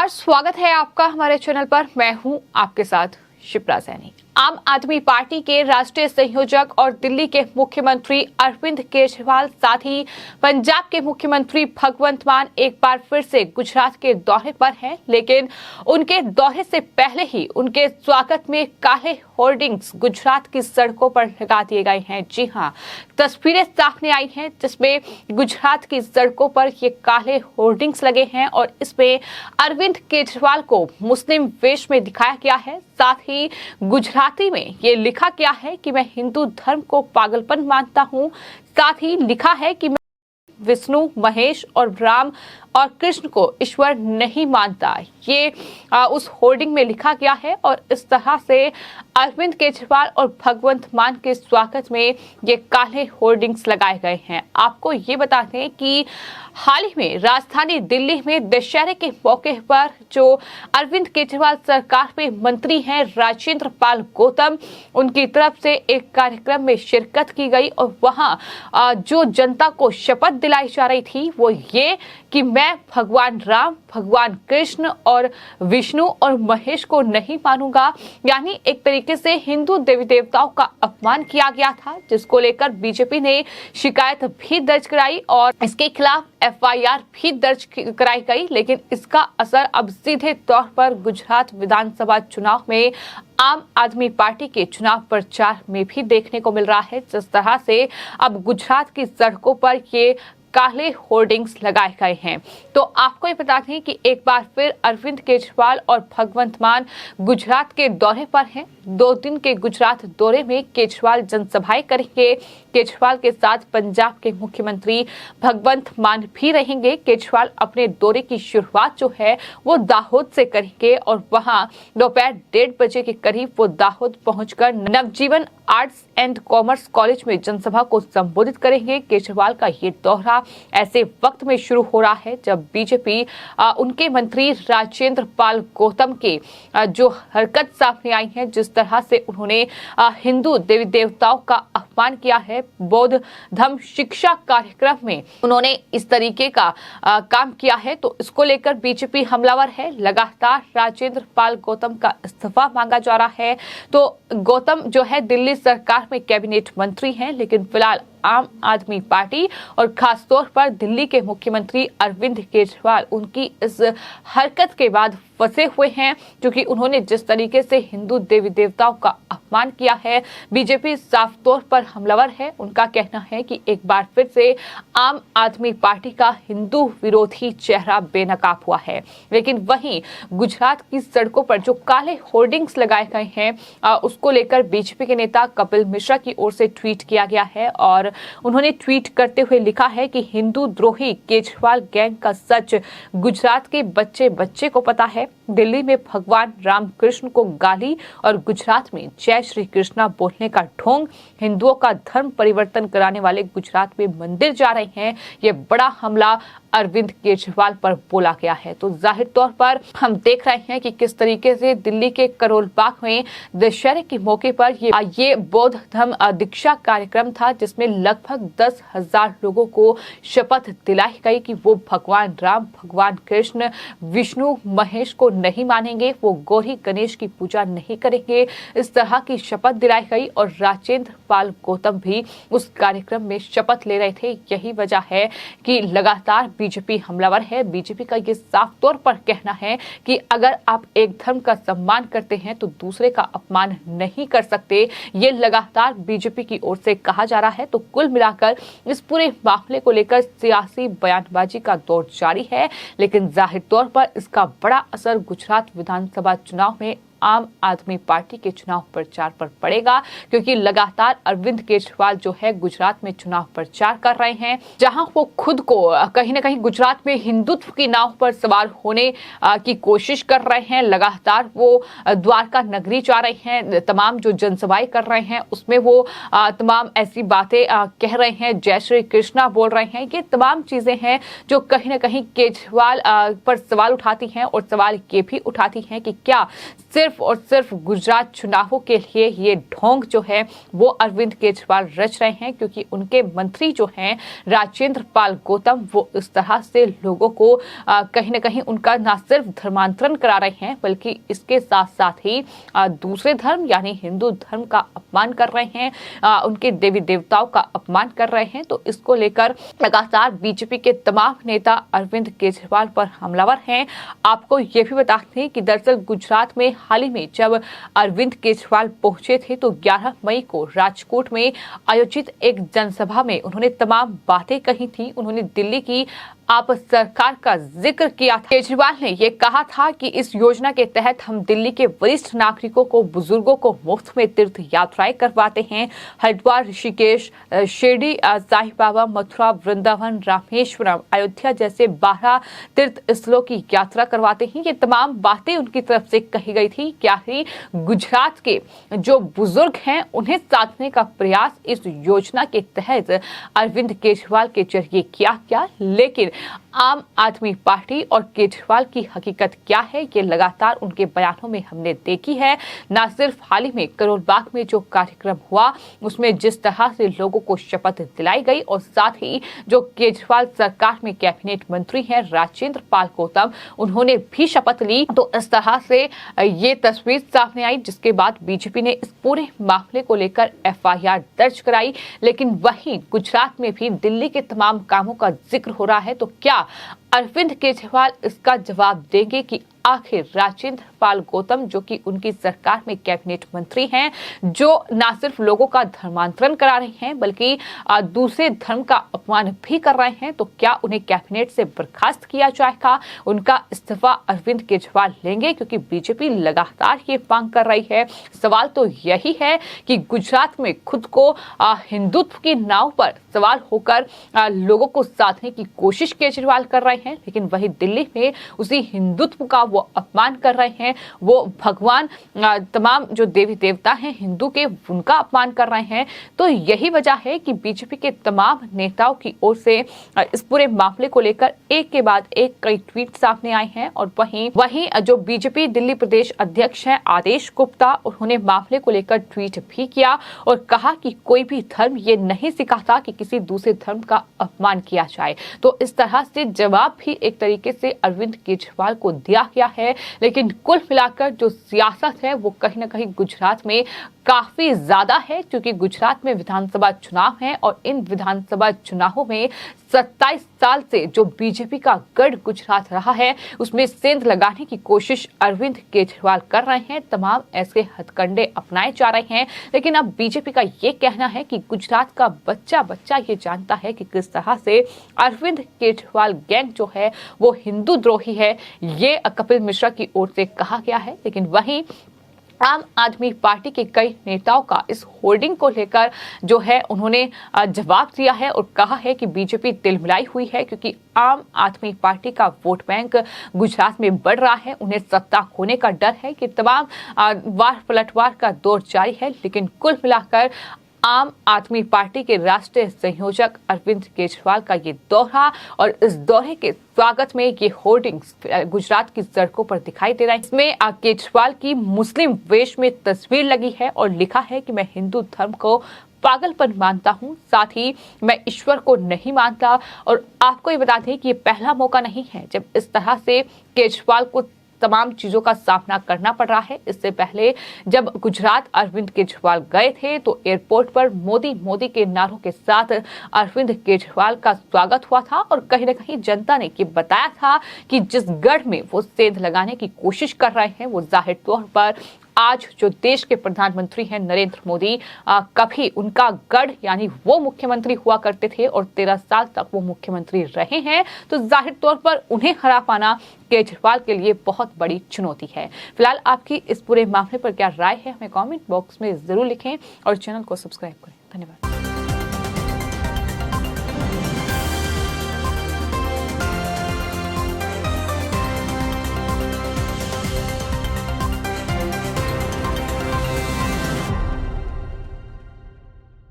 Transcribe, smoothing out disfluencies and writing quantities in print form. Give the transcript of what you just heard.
नमस्कार, स्वागत है आपका हमारे चैनल पर। मैं हूं आपके साथ शिप्रा सैनी। आम आदमी पार्टी के राष्ट्रीय संयोजक और दिल्ली के मुख्यमंत्री अरविंद केजरीवाल साथ ही पंजाब के मुख्यमंत्री भगवंत मान एक बार फिर से गुजरात के दौरे पर हैं, लेकिन उनके दौरे से पहले ही उनके स्वागत में काले होर्डिंग्स गुजरात की सड़कों पर लगा दिए गए हैं। जी हां, तस्वीरें सामने आई हैं जिसमें गुजरात की सड़कों पर ये काले होर्डिंग्स लगे हैं और इसमें अरविंद केजरीवाल को मुस्लिम वेश में दिखाया गया है। साथ ही गुजराती में ये लिखा गया है कि मैं हिंदू धर्म को पागलपन मानता हूं। साथ ही लिखा है कि मैं विष्णु, महेश और राम और कृष्ण को ईश्वर नहीं मानता। ये उस होर्डिंग में लिखा गया है और इस तरह से अरविंद केजरीवाल और भगवंत मान के स्वागत में ये काले होर्डिंग्स लगाए गए हैं। आपको ये बता दें कि हाल ही में राजधानी दिल्ली में दशहरे के मौके पर जो अरविंद केजरीवाल सरकार में मंत्री हैं राजेंद्र पाल गौतम, उनकी तरफ से एक कार्यक्रम में शिरकत की गई और वहां जो जनता को शपथ दिलाई जा रही थी वो ये कि मैं भगवान राम, भगवान कृष्ण और विष्णु और महेश को नहीं मानूंगा। यानी एक तरीके से हिंदू देवी देवताओं का अपमान किया गया था, जिसको लेकर बीजेपी ने शिकायत भी दर्ज कराई और इसके खिलाफ एफआईआर भी दर्ज कराई गई। लेकिन इसका असर अब सीधे तौर पर गुजरात विधानसभा चुनाव में आम आदमी पार्टी के चुनाव प्रचार में भी देखने को मिल रहा है। जिस तरह से अब गुजरात की सड़कों पर ये काले होर्डिंग्स लगाए गए हैं, तो आपको ये बता दें कि एक बार फिर अरविंद केजरीवाल और भगवंत मान गुजरात के दौरे पर हैं। 2 दिन के गुजरात दौरे में केजरीवाल जनसभाएं करेंगे। केजरीवाल के साथ पंजाब के मुख्यमंत्री भगवंत मान भी रहेंगे। केजरीवाल अपने दौरे की शुरुआत जो है वो दाहोद से करेंगे और वहां दोपहर 1:30 बजे के करीब वो दाहोद पहुंचकर नवजीवन आर्ट्स एंड कॉमर्स कॉलेज में जनसभा को संबोधित करेंगे। केजरीवाल का ये दौरा ऐसे वक्त में शुरू हो रहा है जब बीजेपी उनके मंत्री राजेंद्र पाल गौतम के जो हरकत सामने आई है, जिस तरह से उन्होंने हिंदू देवी देवताओं का अपमान किया है, बौद्ध धर्म शिक्षा कार्यक्रम में उन्होंने इस तरीके का काम किया है, तो इसको लेकर बीजेपी हमलावर है। लगातार राजेंद्र पाल गौतम का इस्तीफा मांगा जा रहा है। तो गौतम जो है दिल्ली सरकार में कैबिनेट मंत्री हैं, लेकिन फिलहाल आम आदमी पार्टी और खास तौर पर दिल्ली के मुख्यमंत्री अरविंद केजरीवाल उनकी इस हरकत के बाद फंसे हुए हैं, क्योंकि उन्होंने जिस तरीके से हिंदू देवी देवताओं का अपमान किया है। बीजेपी साफ तौर पर हमलावर है। उनका कहना है कि एक बार फिर से आम आदमी पार्टी का हिंदू विरोधी चेहरा बेनकाब हुआ है। लेकिन वहीं गुजरात की सड़कों पर जो काले होर्डिंग्स लगाए गए हैं उसको लेकर बीजेपी के नेता कपिल मिश्रा की ओर से ट्वीट किया गया है और उन्होंने ट्वीट करते हुए लिखा है कि हिंदू द्रोही केजरीवाल गैंग का सच गुजरात के बच्चे बच्चे को पता है। दिल्ली में भगवान राम कृष्ण को गाली और गुजरात में जय श्री कृष्णा बोलने का ढोंग, हिंदुओं का धर्म परिवर्तन कराने वाले गुजरात में मंदिर जा रहे हैं। ये बड़ा हमला अरविंद केजरीवाल पर बोला गया है। तो जाहिर तौर पर हम देख रहे हैं कि किस तरीके से दिल्ली के करोल बाग में दशहरे के मौके पर ये बौद्ध धर्म दीक्षा कार्यक्रम था, जिसमें लगभग 10,000 लोगों को शपथ दिलाई गई कि वो भगवान राम, भगवान कृष्ण, विष्णु, महेश को नहीं मानेंगे, वो गौरी गणेश की पूजा नहीं करेंगे। इस तरह की शपथ दिलाई गई और राजेंद्र पाल गौतम भी उस कार्यक्रम में शपथ ले रहे थे। यही वजह है कि लगातार बीजेपी हमलावर है। बीजेपी का ये साफ तौर पर कहना है कि अगर आप एक धर्म का सम्मान करते हैं तो दूसरे का अपमान नहीं कर सकते। ये लगातार बीजेपी की ओर से कहा जा रहा है। तो कुल मिलाकर इस पूरे मामले को लेकर सियासी बयानबाजी का दौर जारी है, लेकिन जाहिर तौर पर इसका बड़ा असर गुजरात विधानसभा चुनाव में आम आदमी पार्टी के चुनाव प्रचार पर पड़ेगा, क्योंकि लगातार अरविंद केजरीवाल जो है गुजरात में चुनाव प्रचार कर रहे हैं, जहां वो खुद को कहीं ना कहीं गुजरात में हिंदुत्व की नाव पर सवार होने की कोशिश कर रहे हैं। लगातार वो द्वारका नगरी जा रहे हैं, तमाम जो जनसभाएं कर रहे हैं उसमें वो तमाम ऐसी बातें कह रहे हैं, जय श्री कृष्णा बोल रहे हैं। ये तमाम चीजें हैं जो कहीं ना कहीं केजरीवाल पर सवाल उठाती हैं और सवाल ये भी उठाती हैं कि क्या सिर्फ सिर्फ और सिर्फ गुजरात चुनावों के लिए ये ढोंग जो है वो अरविंद केजरीवाल रच रहे हैं, क्योंकि उनके मंत्री जो हैं राजेंद्र पाल गौतम, वो इस तरह से लोगों को कहीं ना कहीं उनका ना सिर्फ धर्मांतरण करा रहे हैं, बल्कि इसके साथ साथ ही दूसरे धर्म यानी हिंदू धर्म का अपमान कर रहे हैं, उनके देवी देवताओं का अपमान कर रहे हैं। तो इसको लेकर लगातार बीजेपी के तमाम नेता अरविंद केजरीवाल पर हमलावर हैं। आपको ये भी बता दें कि दरअसल गुजरात में हाल ही में जब अरविंद केजरीवाल पहुंचे थे तो 11 मई को राजकोट में आयोजित एक जनसभा में उन्होंने तमाम बातें कही थी। उन्होंने दिल्ली की आप सरकार का जिक्र किया था। केजरीवाल ने यह कहा था कि इस योजना के तहत हम दिल्ली के वरिष्ठ नागरिकों को, बुजुर्गों को मुफ्त में तीर्थ यात्राएं करवाते हैं। हरिद्वार, ऋषिकेश, शिरडी साईं बाबा, मथुरा, वृंदावन, रामेश्वरम, अयोध्या जैसे 12 तीर्थ स्थलों की यात्रा करवाते हैं। ये तमाम बातें उनकी तरफ से कही गई थी। क्या ही गुजरात के जो बुजुर्ग हैं उन्हें साधने का प्रयास इस योजना के तहत अरविंद केजरीवाल के जरिए किया गया। लेकिन आम आदमी पार्टी और केजरीवाल की हकीकत क्या है, ये लगातार उनके बयानों में हमने देखी है। न सिर्फ हाल ही में करोल बाग में जो कार्यक्रम हुआ उसमें जिस तरह से लोगों को शपथ दिलाई गई, और साथ ही जो केजरीवाल सरकार में कैबिनेट मंत्री हैं राजेंद्र पाल गौतम, उन्होंने भी शपथ ली। तो इस तरह से ये तस्वीर सामने आई, जिसके बाद बीजेपी ने इस पूरे मामले को लेकर FIR दर्ज कराई। लेकिन वहीं गुजरात में भी दिल्ली के तमाम कामों का जिक्र हो रहा है। तो क्या अरविंद केजरीवाल इसका जवाब देंगे कि आखिर राजेंद्र पाल गौतम, जो कि उनकी सरकार में कैबिनेट मंत्री हैं, जो न सिर्फ लोगों का धर्मांतरण करा रहे हैं बल्कि दूसरे धर्म का अपमान भी कर रहे हैं, तो क्या उन्हें कैबिनेट से बर्खास्त किया जाएगा? उनका इस्तीफा अरविंद केजरीवाल लेंगे? क्योंकि बीजेपी लगातार ये मांग कर रही है। सवाल तो यही है कि गुजरात में खुद को हिंदुत्व की नाव पर सवाल होकर लोगों को साधने की कोशिश केजरीवाल कर रहे हैं, लेकिन वही दिल्ली में उसी हिंदुत्व का वो अपमान कर रहे हैं। वो भगवान, तमाम जो देवी देवता हैं हिंदू के, उनका अपमान कर रहे हैं। तो यही वजह है कि बीजेपी के तमाम नेताओं की ओर से इस पूरे मामले को लेकर एक के बाद एक कई ट्वीट सामने आए हैं। और वहीं जो बीजेपी दिल्ली प्रदेश अध्यक्ष हैं आदेश गुप्ता, उन्होंने मामले को लेकर ट्वीट भी किया और कहा कि कोई भी धर्म ये नहीं सिखाता कि किसी दूसरे धर्म का अपमान किया जाए। तो इस तरह से जवाब भी एक तरीके से अरविंद केजरीवाल को दिया गया है। लेकिन कुल मिलाकर जो सियासत है वो कहीं ना कहीं गुजरात में काफी ज्यादा है, क्योंकि गुजरात में विधानसभा चुनाव है और इन विधानसभा चुनावों में 27 साल से जो बीजेपी का गढ़ गुजरात रहा है उसमें सेंध लगाने की कोशिश अरविंद केजरीवाल कर रहे हैं। तमाम ऐसे हथकंडे अपनाए जा रहे हैं। लेकिन अब बीजेपी का ये कहना है कि गुजरात का बच्चा बच्चा ये जानता है कि किस तरह से अरविंद केजरीवाल गैंग जो है वो हिंदू द्रोही है। ये कपिल मिश्रा की ओर से कहा गया है। लेकिन वहीं आम आदमी पार्टी के कई नेताओं का इस होर्डिंग को लेकर जो है उन्होंने जवाब दिया है और कहा है कि बीजेपी तिलमिलाई हुई है, क्योंकि आम आदमी पार्टी का वोट बैंक गुजरात में बढ़ रहा है। उन्हें सत्ता खोने का डर है कि तमाम वार पलटवार का दौर जारी है। लेकिन कुल मिलाकर आम आदमी पार्टी के राष्ट्रीय संयोजक अरविंद केजरीवाल का ये दौरा और इस दौरे के स्वागत में ये होर्डिंग्स गुजरात की सड़कों पर दिखाई दे रहा है। इसमें केजरीवाल की मुस्लिम वेश में तस्वीर लगी है और लिखा है कि मैं हिंदू धर्म को पागलपन मानता हूं, साथ ही मैं ईश्वर को नहीं मानता। और आपको ये बता दें कि ये पहला मौका नहीं है जब इस तरह से केजरीवाल को तमाम चीजों का सामना करना पड़ रहा है। इससे पहले जब गुजरात अरविंद केजरीवाल गए थे तो एयरपोर्ट पर मोदी मोदी के नारों के साथ अरविंद केजरीवाल का स्वागत हुआ था और कहीं न कहीं जनता ने ये बताया था कि जिस गढ़ में वो सेंध लगाने की कोशिश कर रहे हैं वो जाहिर तौर पर आज जो देश के प्रधानमंत्री हैं नरेंद्र मोदी, कभी उनका गढ़ यानी वो मुख्यमंत्री हुआ करते थे और 13 साल तक वो मुख्यमंत्री रहे हैं, तो जाहिर तौर पर उन्हें हरा पाना केजरीवाल के लिए बहुत बड़ी चुनौती है। फिलहाल आपकी इस पूरे मामले पर क्या राय है हमें कमेंट बॉक्स में जरूर लिखें और चैनल को सब्सक्राइब करें। धन्यवाद।